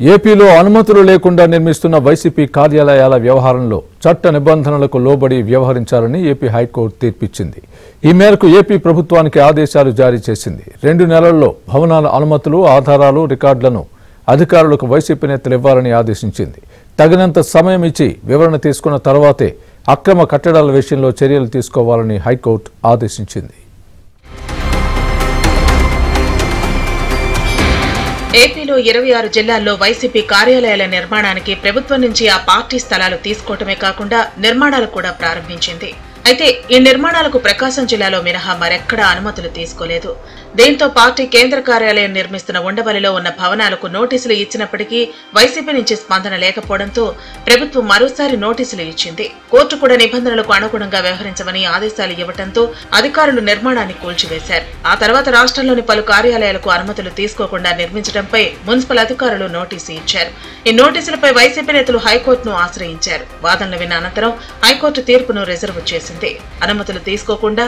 ఏపీలో అనుమతులు లేకుండా నిర్మిస్తున్న వైసీపీ కార్యాలయాల వ్యవహారంలో చట్ట నిబంధనలకు లోబడి వ్యవహరించాలని ఏపీ హైకోర్టు తీర్పిచ్చింది. ఈ మేరకు ఏపీ ప్రభుత్వానికి ఆదేశాలు జారీ చేసింది. 2 నెలల్లో భవనాల అనుమతులు, ఆధారాలు, రికార్డులను అధికారులకు వైసీపీ నేతలు ఇవ్వాలని ఆదేశించింది. తగినంత సమయం ఇచ్చి వివరణ తీసుకున్న తర్వాతే అక్రమ కట్టడాల విషయంలో చర్యలు తీసుకోవాలని హైకోర్టు ఆదేశించింది. ఏపీలో 26 జిల్లాల్లో వైసీపీ కార్యాలయాల నిర్మాణానికి ప్రభుత్వం నుంచి ఆ పార్టీ స్థలాలు తీసుకోవటమే కాకుండా నిర్మాణాలు కూడా ప్రారంభించింది. అయితే ఈ నిర్మాణాలకు ప్రకాశం జిల్లాలో మినహా మరెక్కడా అనుమతులు తీసుకోలేదు. దీంతో పార్టీ కేంద్ర కార్యాలయం నిర్మిస్తున్న ఉండవల్లిలో ఉన్న భవనాలకు నోటీసులు ఇచ్చినప్పటికీ వైసీపీ నుంచి స్పందన లేకపోవడంతో ప్రభుత్వం మరోసారి నోటీసులు ఇచ్చింది. కోర్టు కూడా నిబంధనలకు అనుగుణంగా వ్యవహరించమని ఆదేశాలు ఇవ్వడంతో అధికారులు నిర్మాణాన్ని కూల్చివేశారు. ఆ తర్వాత రాష్ట్రంలోని పలు కార్యాలయాలకు అనుమతులు తీసుకోకుండా నిర్మించడంపై మున్సిపల్ అధికారులు నోటీసు ఇచ్చారు. ఈ నోటీసులపై వైసీపీ నేతలు హైకోర్టును ఆశ్రయించారు. వాదనలు విన్న అనంతరం హైకోర్టు తీర్పును రిజర్వ్ చేసింది. అనుమతులు తీసుకోకుండా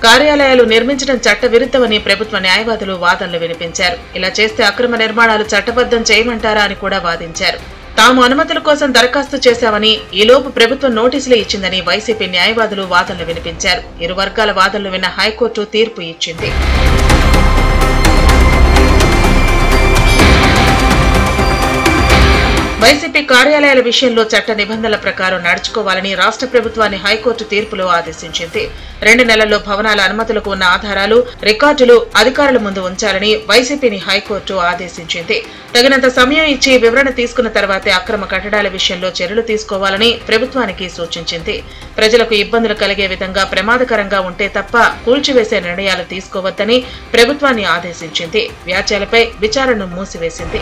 కార్యాలయాలు నిర్మించడం చట్టవిరుద్ధమని ప్రభుత్వ న్యాయవాదులు వాదనలు వినిపించారు. ఇలా చేస్తే అక్రమ నిర్మాణాలు చట్టబద్ధం చేయమంటారా అని కూడా వాదించారు. తాము అనుమతుల కోసం దరఖాస్తు చేశామని, ఈలోపు ప్రభుత్వం నోటీసులు ఇచ్చిందని వైసీపీ న్యాయవాదులు వాదనలు వినిపించారు. ఇరు వర్గాల వాదనలు విన్న హైకోర్టు తీర్పు ఇచ్చింది. వైసీపీ కార్యాలయాల విషయంలో చట్ట నిబంధనల ప్రకారం నడుచుకోవాలని రాష్ట్ర ప్రభుత్వాన్ని హైకోర్టు తీర్పులో ఆదేశించింది. 2 నెలల్లో భవనాల అనుమతులకు ఉన్న ఆధారాలు, రికార్డులు అధికారుల ముందు ఉంచాలని వైసీపీని హైకోర్టు ఆదేశించింది. తగినంత సమయం ఇచ్చి వివరణ తీసుకున్న తర్వాతే అక్రమ కట్టడాల విషయంలో చర్యలు తీసుకోవాలని ప్రభుత్వానికి సూచించింది. ప్రజలకు ఇబ్బందులు కలిగే విధంగా ప్రమాదకరంగా ఉంటే తప్ప కూల్చివేసే నిర్ణయాలు తీసుకోవద్దని ప్రభుత్వాన్ని ఆదేశించింది. వ్యాజ్యాలపై విచారణను మూసివేసింది.